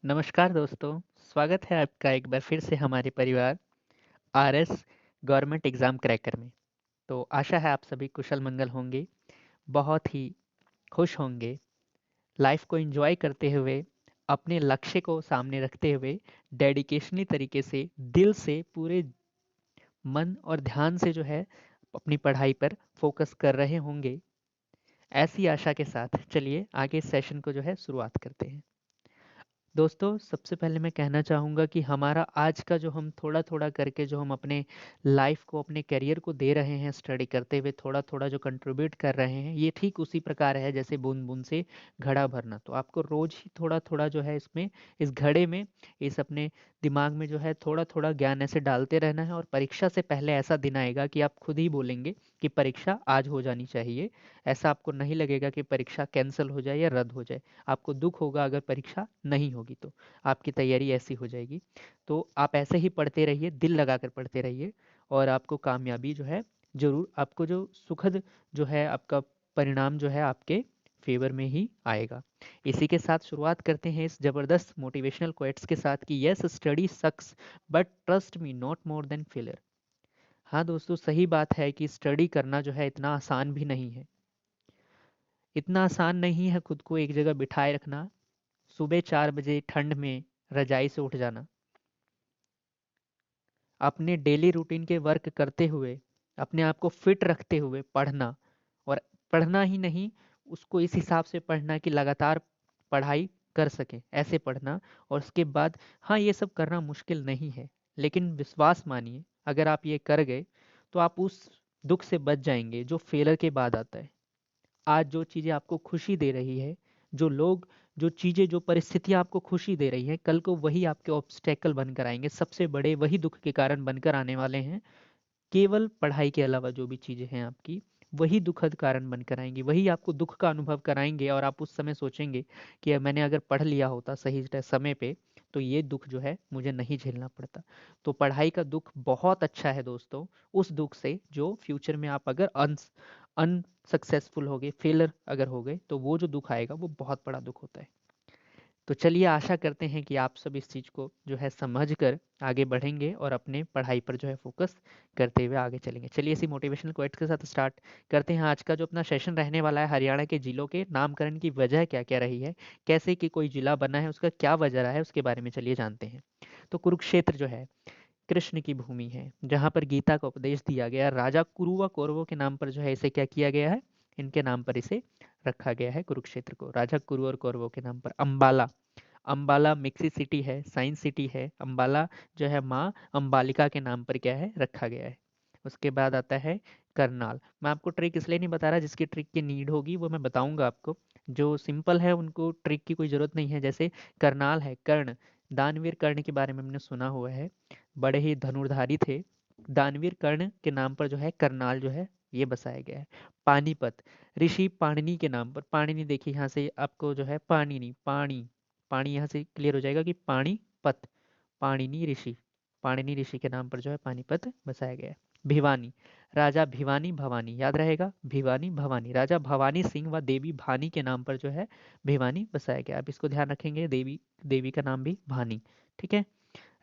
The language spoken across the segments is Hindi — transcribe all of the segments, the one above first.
नमस्कार दोस्तों, स्वागत है आपका एक बार फिर से हमारे परिवार आरएस गवर्नमेंट एग्ज़ाम क्रैकर में। तो आशा है आप सभी कुशल मंगल होंगे, बहुत ही खुश होंगे, लाइफ को एंजॉय करते हुए, अपने लक्ष्य को सामने रखते हुए, डेडिकेशनली तरीके से, दिल से, पूरे मन और ध्यान से जो है अपनी पढ़ाई पर फोकस कर रहे होंगे। ऐसी आशा के साथ चलिए आगे इस सेशन को जो है शुरुआत करते हैं। दोस्तों, सबसे पहले मैं कहना चाहूँगा कि हमारा आज का जो हम थोड़ा-थोड़ा करके जो हम अपने लाइफ़ को, अपने करियर को दे रहे हैं स्टडी करते हुए, थोड़ा-थोड़ा जो कंट्रीब्यूट कर रहे हैं, ये ठीक उसी प्रकार है जैसे बूँद-बूँद से घड़ा भरना। तो आपको रोज़ ही थोड़ा-थोड़ा जो है इसमें, इस घड़े में, इस अपने दिमाग में जो है थोड़ा-थोड़ा ज्ञान ऐसे डालते रहना है और परीक्षा से पहले ऐसा दिन आएगा कि आप खुद ही बोलेंगे कि परीक्षा आज हो जानी चाहिए। ऐसा आपको नहीं लगेगा कि परीक्षा कैंसल हो जाए या रद्द हो जाए। आपको दुःख होगा अगर परीक्षा नहीं होगी तो, आपकी तैयारी ऐसी हो जाएगी। तो आप ऐसे ही पढ़ते रहिए, दिल लगाकर पढ़ते रहिए और आपको कामयाबी जो है ज़रूर आपको जो सुखद जो है आपका परिणाम जो है आपके फ़ेवर में ही आएगा। इसी के साथ शुरुआत करते हैं इस ज़बरदस्त मोटिवेशनल क्वोट्स के साथ कि yes study sucks but trust me not more than failure. हाँ दोस्तों, सही बात है कि स्टडी करना जो है इतना आसान भी नहीं है। इतना आसान नहीं है खुद को एक जगह बिठाए रखना, सुबह 4 बजे ठंड में रजाई से उठ जाना, अपने डेली रूटीन के वर्क करते हुए, अपने आप को फिट रखते हुए पढ़ना और पढ़ना ही नहीं, उसको इस हिसाब से पढ़ना कि लगातार पढ़ाई कर सकें, ऐसे पढ़ना और उसके बाद हाँ, ये सब करना मुश्किल नहीं है, लेकिन विश्वास मानिए, अगर आप ये कर गए, तो आप उस दुःख से बच जाएँगे जो फेलियर के बाद आता है। आज जो चीज़ें आपको खुशी दे रही है, जो लोग, जो चीज़ें, जो परिस्थितियाँ आपको खुशी दे रही हैं, कल को वही आपके ऑब्स्टेकल बनकर आएँगे, सबसे बड़े वही दुःख के कारण बनकर आने वाले हैं। केवल पढ़ाई के अलावा जो भी चीज़ें हैं आपकी, वही दुखद कारण बनकर आएँगी, वही आपको दुःख का अनुभव कराएँगे और आप उस समय सोचेंगे कि मैंने अगर पढ़ लिया होता सही समय पे, तो ये दुःख जो है मुझे नहीं झेलना पड़ता। तो पढ़ाई का दुःख बहुत अच्छा है दोस्तों, उस दुःख से जो फ्यूचर में आप अगर अनसक्सेसफुल हो गए, फेलियर अगर हो गए, तो वो जो दुःख आएगा वो बहुत बड़ा दुःख होता है। तो चलिए आशा करते हैं कि आप सब इस चीज़ को जो है समझकर आगे बढ़ेंगे और अपने पढ़ाई पर जो है फोकस करते हुए आगे चलेंगे। चलिए इसी मोटिवेशनल क्वेट्स के साथ स्टार्ट करते हैं आज का जो अपना सेशन रहने वाला है। हरियाणा के जिलों के नामकरण की वजह क्या-क्या रही है, कैसे कि कोई जिला बना है, उसका क्या वजह रहा है, उसके बारे में चलिए जानते हैं। तो कुरुक्षेत्र जो है कृष्ण की भूमि है, जहाँ पर गीता का उपदेश दिया गया। राजा कुरु व कौरवों के नाम पर जो है इसे क्या किया गया है, इनके नाम पर इसे रखा गया है कुरुक्षेत्र को, राजा कुरु और कौरवों के नाम पर। अंबाला, अंबाला मिक्सी सिटी है, साइंस सिटी है। अंबाला जो है माँ अंबालिका के नाम पर क्या है रखा गया है। उसके बाद आता है करनाल। मैं आपको ट्रिक इसलिए नहीं बता रहा, जिसकी ट्रिक की नीड होगी वो मैं बताऊंगा आपको। जो सिंपल है उनको ट्रिक की कोई ज़रूरत नहीं है। जैसे करनाल है, कर्ण, दानवीर कर्ण के बारे में हमने सुना हुआ है, बड़े ही धनुर्धारी थे। दानवीर कर्ण के नाम पर जो है करनाल जो है ये बसाया गया है। पानीपत, ऋषि पाणिनि के नाम पर। पाणिनि देखिए यहाँ से आपको जो है पाणिनि, पानी, पानी यहाँ से क्लियर हो जाएगा कि पानीपत, पाणिनि ऋषि, पाणिनि ऋषि के नाम पर जो है पानीपत बसाया गया है। भिवानी, राजा भिवानी भवानी, याद रहेगा, भिवानी भवानी, राजा भवानी सिंह व देवी भानी के नाम पर जो है भिवानी बसाया गया। आप इसको ध्यान रखेंगे, देवी, देवी का नाम भी भानी, ठीक है।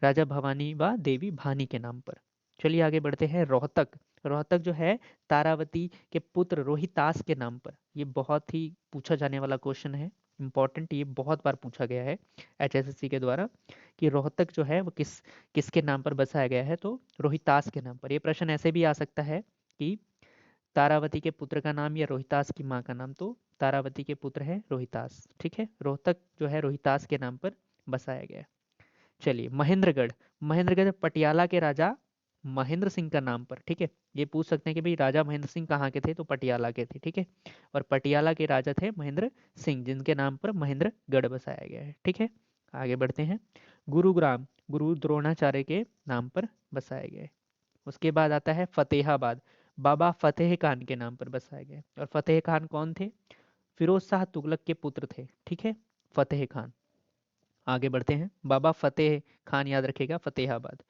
राजा भवानी व देवी भानी के नाम पर। चलिए आगे बढ़ते हैं। रोहतक, रोहतक जो है तारावती के पुत्र रोहितास के नाम पर। ये बहुत ही पूछा जाने वाला क्वेश्चन है, इंपॉर्टेंट, ये बहुत बार पूछा गया है एचएसएससी के द्वारा कि रोहतक जो है वो किसके नाम पर बसाया गया है, तो रोहितास के नाम पर। ये प्रश्न ऐसे भी आ सकता है कि तारावती के पुत्र का नाम या रोहितास की माँ का नाम, तो तारावती के पुत्र है रोहितास, ठीक है। रोहतक जो है रोहितास के नाम पर बसाया गया है। चलिए महेंद्रगढ़, महेंद्रगढ़ पटियाला के राजा महेंद्र सिंह का नाम पर, ठीक है। ये पूछ सकते हैं कि भाई राजा महेंद्र सिंह कहाँ के थे, तो पटियाला के थे, ठीक है। और पटियाला के राजा थे महेंद्र सिंह, जिनके नाम पर महेंद्रगढ़ बसाया गया है, ठीक है। आगे बढ़ते हैं। गुरुग्राम, गुरु द्रोणाचार्य के नाम पर बसाया गया है। उसके बाद आता है फतेहाबाद, बाबा फतेह खान के नाम पर बसाया गया है। और फतेह खान कौन थे, फिरोज शाह तुगलक के पुत्र थे, ठीक है, फतेह खान। आगे बढ़ते हैं। बाबा फतेह खान, याद रखिएगा, फतेहाबाद।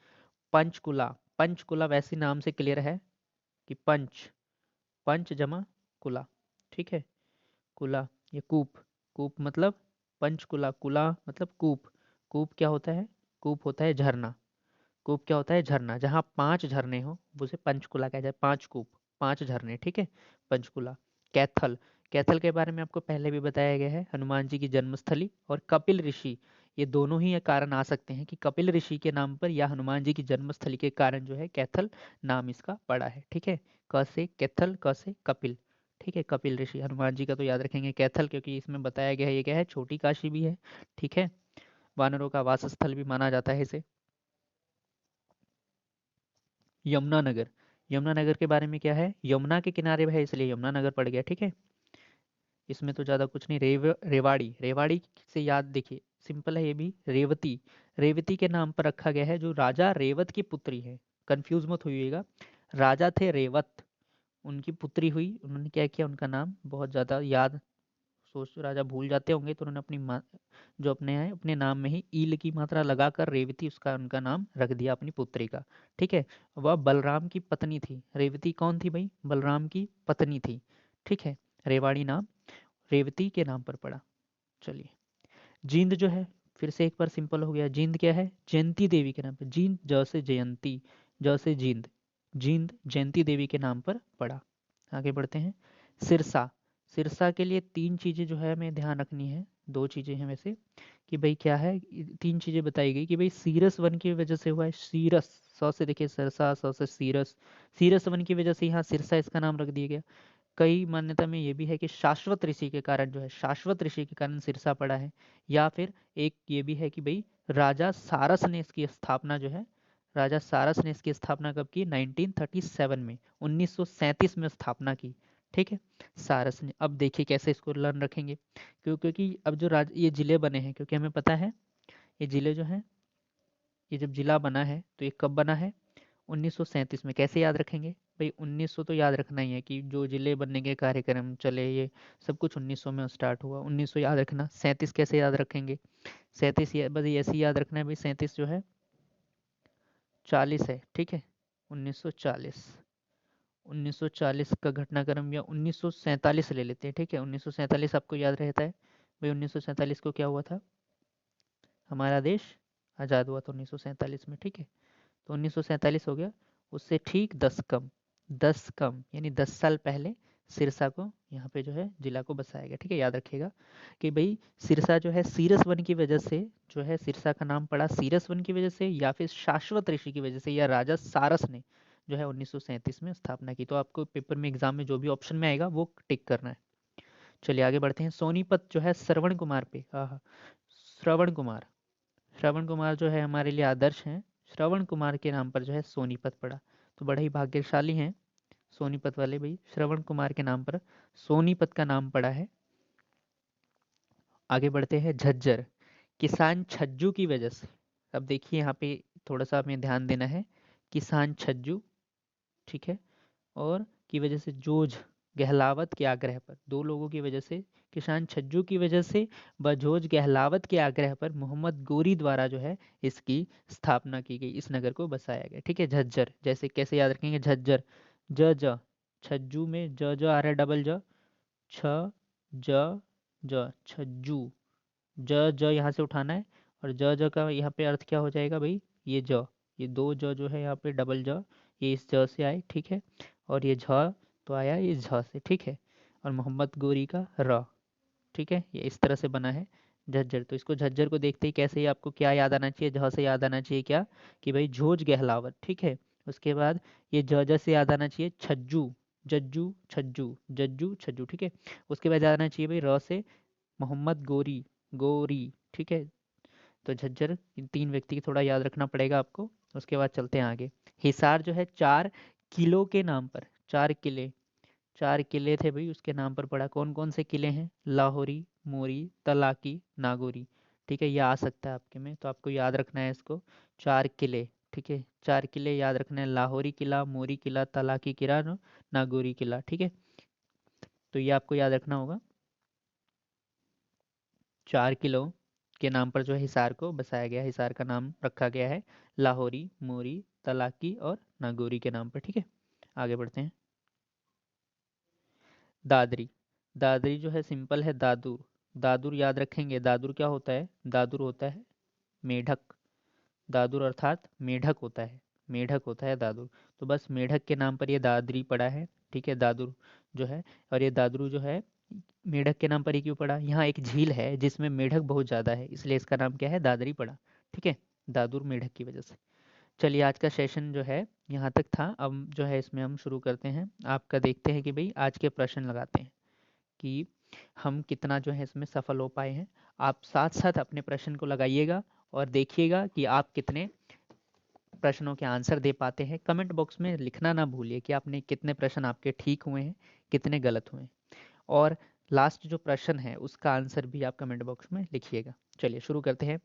पंचकुला, पंचकुला वैसे नाम से क्लियर है कि पंच, पंच जमा कुला, ठीक है। कुला, ये कूप, कूप मतलब पंचकुला, कुला मतलब कूप, कूप क्या होता है? कूप होता है झरना। कूप क्या होता है? झरना। जहाँ 5 झरने हो उसे पंचकुला कहा जाए। 5 कूप, 5 झरने, ठीक है, पंचकुला। कैथल, कैथल के बारे में आपको पहले भी बताया गया है, हनुमान जी की जन्मस्थली। और कपिल ऋषि, ये दोनों ही ये कारण आ सकते हैं कि कपिल ऋषि के नाम पर या हनुमान जी की जन्मस्थली के कारण जो है कैथल नाम इसका पड़ा है, ठीक है। क से कैथल, क से कपिल, ठीक है। कपिल ऋषि, हनुमान जी का तो याद रखेंगे कैथल, क्योंकि इसमें बताया गया है ये क्या है, छोटी काशी भी है, ठीक है। वानरों का वास स्थल भी माना जाता है इसे। यमुनानगर, यमुनानगर के बारे में क्या है, यमुना के किनारे है इसलिए यमुनानगर पड़ गया, ठीक है। इसमें तो ज़्यादा कुछ नहीं। रेवाड़ी, रेवाड़ी से याद देखिए, सिंपल है ये भी। रेवती, रेवती के नाम पर रखा गया है, जो राजा रेवत की पुत्री है। कंफ्यूज मत होइएगा, राजा थे रेवत, उनकी पुत्री हुई, उन्होंने क्या किया, उनका नाम बहुत ज़्यादा याद, सोच राजा भूल जाते होंगे तो उन्होंने अपनी जो अपने हैं अपने नाम में ही ईल की मात्रा लगाकर रेवती उसका उनका नाम रख दिया अपनी पुत्री का, ठीक है। वह बलराम की पत्नी थी। रेवती कौन थी भाई? बलराम की पत्नी थी, ठीक है। रेवाड़ी नाम रेवती के नाम पर पड़ा। चलिए, जींद जो है, फिर से एक बार सिंपल हो गया। जींद क्या है? जयंती देवी के नाम पर। जींद ज से जयंती, ज से जींद, जींद जयंती देवी के नाम पर पड़ा। आगे बढ़ते हैं। सिरसा, सिरसा के लिए 3 चीज़ें जो है हमें ध्यान रखनी है, 2 चीज़ें हैं वैसे, कि भाई क्या है, 3 चीज़ें बताई गई कि भाई सीरस वन की वजह से हुआ है। सीरस, स से देखिए सरसा, स से सीरस, सीरस वन की वजह से यहाँ सिरसा इसका नाम रख दिया गया। कई मान्यता में ये भी है कि शाश्वत ऋषि के कारण जो है, शाश्वत ऋषि के कारण सिरसा पड़ा है। या फिर एक ये भी है कि भाई राजा सारस ने इसकी स्थापना जो है, राजा सारस ने इसकी स्थापना कब की? 1937 में, 1937 में स्थापना की, ठीक है, सारस ने। अब देखिए कैसे इसको लर्न रखेंगे, क्योंकि अब जो ये जिले बने हैं, क्योंकि हमें पता है ये जिले जो हैं, ये जब जिला बना है तो ये कब बना है? 1937 में। कैसे याद रखेंगे भाई? 1900 तो याद रखना ही है कि जो जिले बनने के कार्यक्रम चले, ये सब कुछ 1900 में स्टार्ट हुआ, 1900 याद रखना। 37 कैसे याद रखेंगे? 37 बस ऐसे ही याद रखना है भाई, 37 जो है 40 है, ठीक है। 1940, 1940 का घटनाक्रम, या 1947 ले लेते हैं, ठीक है। 1947 आपको याद रहता है भाई, 1947 को क्या हुआ था? हमारा देश आज़ाद हुआ था 1947 में, ठीक है। तो 1947 हो गया, उससे ठीक 10 कम, 10 कम यानी 10 साल पहले सिरसा को यहाँ पे जो है जिला को बसाया गया, ठीक है। याद रखिएगा कि भाई सिरसा जो है सीरस वन की वजह से जो है, सिरसा का नाम पड़ा सीरस वन की वजह से, या फिर शाश्वत ऋषि की वजह से, या राजा सारस ने जो है 1937 में स्थापना की। तो आपको पेपर में एग्जाम में जो भी ऑप्शन में आएगा वो टिक करना है। चलिए आगे बढ़ते हैं। सोनीपत जो है श्रवण कुमार पे, हाँ, श्रवण कुमार, श्रवण कुमार जो है हमारे लिए आदर्श हैं। श्रवण कुमार के नाम पर जो है सोनीपत पड़ा, तो बड़ा ही भाग्यशाली हैं सोनीपत वाले भाई, श्रवण कुमार के नाम पर सोनीपत का नाम पड़ा है। आगे बढ़ते हैं। झज्जर, किसान छज्जू की वजह से, अब देखिए यहाँ पे थोड़ा सा हमें ध्यान देना है, किसान छज्जू, ठीक है, और की वजह से जोज गहलावत के आग्रह पर, 2 लोगों की वजह से, किसान छज्जू की वजह से, बजोज गहलावत के आग्रह पर मोहम्मद गोरी द्वारा जो है इसकी स्थापना की गई, इस नगर को बसाया गया, ठीक है। झज्जर, जैसे कैसे याद रखेंगे? झज्जर, ज ज, छज्जू में ज ज आ रहा है, डबल ज, छ ज ज, छज्जू, ज ज यहाँ से उठाना है, और ज ज का यहाँ पे अर्थ क्या हो जाएगा भाई? ये ज, ये 2 ज जो है यहाँ पे डबल ज, ये इस ज से आए, ठीक है। और ये झ तो आया इस झ से, ठीक है। और मोहम्मद गोरी का र, ठीक है, ये इस तरह से बना है झज्जर। तो इसको झज्जर को देखते ही कैसे ही आपको क्या याद आना चाहिए? झ से याद आना चाहिए क्या? कि भाई झोज गहलावत, ठीक है। उसके बाद ये झ से याद आना चाहिए छज्जू, जज्जू छज्जू, जज्जू छज्जू, ठीक है। उसके बाद याद आना चाहिए भाई र से मोहम्मद गोरी, गोरी, ठीक है। तो झज्जर, इन 3 व्यक्ति की थोड़ा याद रखना पड़ेगा आपको। उसके बाद चलते हैं आगे। हिसार जो है 4 किलों के नाम पर, 4 किले, 4 किले थे भाई उसके नाम पर पड़ा। कौन कौन से किले हैं? लाहौरी, मोरी, तलाकी, नागौरी, ठीक है। ये आ सकता है आपके में, तो आपको याद रखना है इसको, 4 किले, ठीक है। 4 किले याद रखना है, लाहौरी किला, मोरी किला, तलाकी किला, नागौरी किला, ठीक है। तो ये आपको याद रखना होगा। 4 किलों के नाम पर जो है हिसार को बसाया गया, हिसार का नाम रखा गया है लाहौरी, मोरी, तलाकी और नागौरी के नाम पर, ठीक है। आगे बढ़ते हैं। दादरी, दादरी जो है सिंपल है दादुर, दादुर याद रखेंगे। दादुर क्या होता है? दादुर होता है मेढक। दादुर अर्थात मेढक होता है, मेढक होता है दादुर। तो बस मेढक के नाम पर ये दादरी पड़ा है, ठीक है, दादुर जो है। और ये दादरू जो है मेढक के नाम पर ही क्यों पड़ा? यहाँ एक झील है जिसमें मेढक बहुत ज़्यादा है, इसलिए इसका नाम क्या है? दादरी पड़ा, ठीक है, दादुर मेढक की वजह से। चलिए आज का सेशन जो है यहाँ तक था। अब जो है इसमें हम शुरू करते हैं आपका। देखते हैं कि भाई आज के प्रश्न लगाते हैं कि हम कितना जो है इसमें सफल हो पाए हैं। आप साथ साथ अपने प्रश्न को लगाइएगा और देखिएगा कि आप कितने प्रश्नों के आंसर दे पाते हैं। कमेंट बॉक्स में लिखना ना भूलिए कि आपने कितने प्रश्न आपके ठीक हुए हैं, कितने गलत हुए हैं। और लास्ट जो प्रश्न है उसका आंसर भी आप कमेंट बॉक्स में लिखिएगा। चलिए शुरू करते हैं।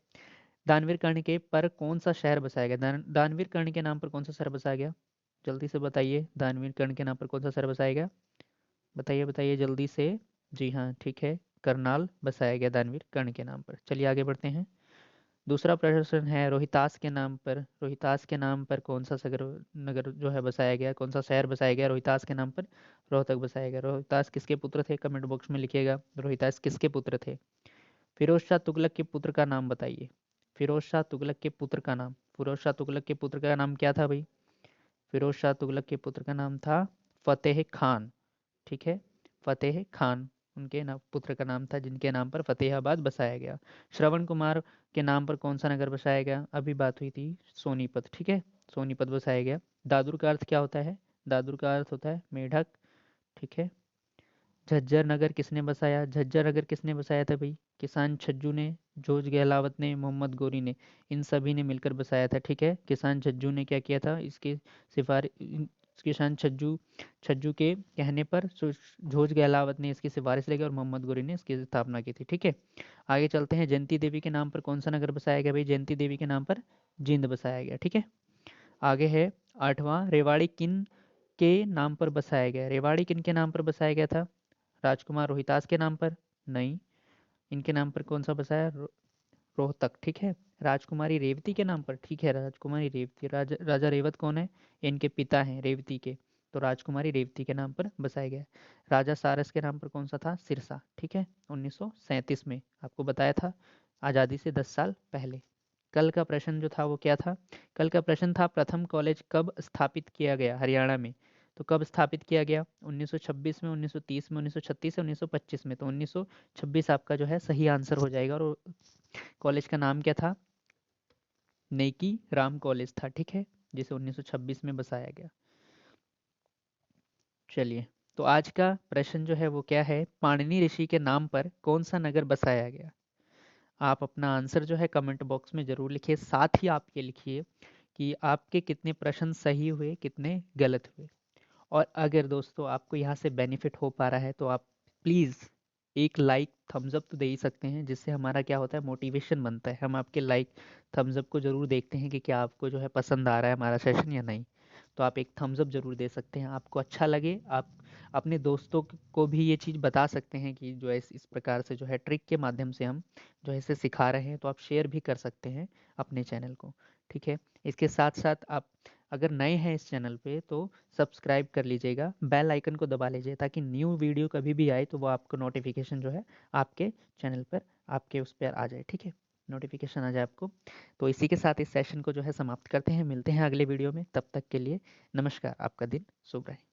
दानवीर कर्ण के पर कौन सा शहर बसाया गया? दानवीर कर्ण के नाम पर कौन सा शहर बसाया गया? जल्दी से बताइए, दानवीर कर्ण के नाम पर कौन सा शहर बसाया गया? बताइए बताइए जल्दी से। जी हाँ, ठीक है, करनाल बसाया गया दानवीर कर्ण के नाम पर। चलिए आगे बढ़ते हैं। दूसरा प्रश्न है रोहितास के नाम पर, रोहितास के नाम पर कौन सा सगर नगर जो है बसाया गया, कौन सा शहर बसाया गया रोहितास के नाम पर? रोहतक बसाया गया। रोहितास किसके पुत्र थे? कमेंट बॉक्स में लिखिएगा, रोहितास किसके पुत्र थे? फिरोज शाह तुगलक के पुत्र का नाम बताइए। फिरोज शाह तुगलक के पुत्र का नाम, फिरोज शाह तुगलक के पुत्र का नाम क्या था भाई? फिरोज शाह तुगलक के पुत्र का नाम था फतेह खान, ठीक है, फतेह खान उनके नाम पुत्र का नाम था, जिनके नाम पर फतेहाबाद बसाया गया। श्रवण कुमार के नाम पर कौन सा नगर बसाया गया? अभी बात हुई थी, सोनीपत, ठीक है, सोनीपत बसाया गया। दादुर का अर्थ क्या होता है? दादुर का अर्थ होता है मेढक, ठीक है। झज्जर नगर किसने बसाया? झज्जर नगर किसने बसाया था भाई? किसान छज्जू ने, जोज गहलावत ने, मोहम्मद गोरी ने, इन सभी ने मिलकर बसाया था, ठीक है। किसान छज्जू ने क्या किया था? इसके सिफारिश, किसान छज्जू छज्जू के कहने पर जोज गहलावत ने इसकी सिफारिश लेकर और मोहम्मद गोरी ने इसकी स्थापना की थी, ठीक है। आगे चलते हैं। जयंती देवी के नाम पर कौन सा नगर बसाया गया भाई? जयंती देवी के नाम पर जींद बसाया गया, ठीक है। आगे है आठवां, रेवाड़ी किन के नाम पर बसाया गया? रेवाड़ी किन के नाम पर बसाया गया था? राजकुमार रोहितास के नाम पर? नहीं, इनके नाम पर कौन सा बसाया? रोहतक, ठीक है। राजकुमारी रेवती के नाम पर, ठीक है, राजकुमारी रेवती। राजा रेवत कौन है? इनके पिता हैं रेवती के, तो राजकुमारी रेवती के नाम पर बसाया गया। राजा सारस के नाम पर कौन सा था? सिरसा, ठीक है, 1937 में, आपको बताया था, आज़ादी से 10 साल पहले। कल का प्रश्न जो था वो क्या था? कल का प्रश्न था प्रथम कॉलेज कब स्थापित किया गया हरियाणा में? तो कब स्थापित किया गया? 1926 में, 1930 में, 1936 में, 1925 में। तो 1926 आपका जो है सही आंसर हो जाएगा। और कॉलेज का नाम क्या था? नेकी राम कॉलेज था, ठीक है, जिसे 1926 में बसाया गया। चलिए, तो आज का प्रश्न जो है वो क्या है? पाणिनि ऋषि के नाम पर कौन सा नगर बसाया गया? आप अपना आंसर जो है कमेंट बॉक्स में ज़रूर लिखिए। साथ ही आप ये लिखिए कि आपके कितने प्रश्न सही हुए, कितने गलत हुए। और अगर दोस्तों आपको यहाँ से बेनिफिट हो पा रहा है तो आप प्लीज़ एक लाइक थम्स अप तो दे ही सकते हैं, जिससे हमारा क्या होता है, मोटिवेशन बनता है। हम आपके लाइक थम्स अप को ज़रूर देखते हैं कि क्या आपको जो है पसंद आ रहा है हमारा सेशन या नहीं। तो आप एक थम्स अप ज़रूर दे सकते हैं। आपको अच्छा लगे, आप अपने दोस्तों को भी ये चीज़ बता सकते हैं कि जो है इस प्रकार से जो है ट्रिक के माध्यम से हम जो है इसे सिखा रहे हैं। तो आप शेयर भी कर सकते हैं अपने चैनल को, ठीक है। इसके साथ साथ आप अगर नए हैं इस चैनल पे तो सब्सक्राइब कर लीजिएगा, बेल आइकन को दबा लीजिए, ताकि न्यू वीडियो कभी भी आए तो वो आपको नोटिफिकेशन जो है आपके चैनल पर, आपके उस पर आ जाए, ठीक है, नोटिफिकेशन आ जाए आपको। तो इसी के साथ इस सेशन को जो है समाप्त करते हैं। मिलते हैं अगले वीडियो में, तब तक के लिए नमस्कार, आपका दिन शुभ रहे।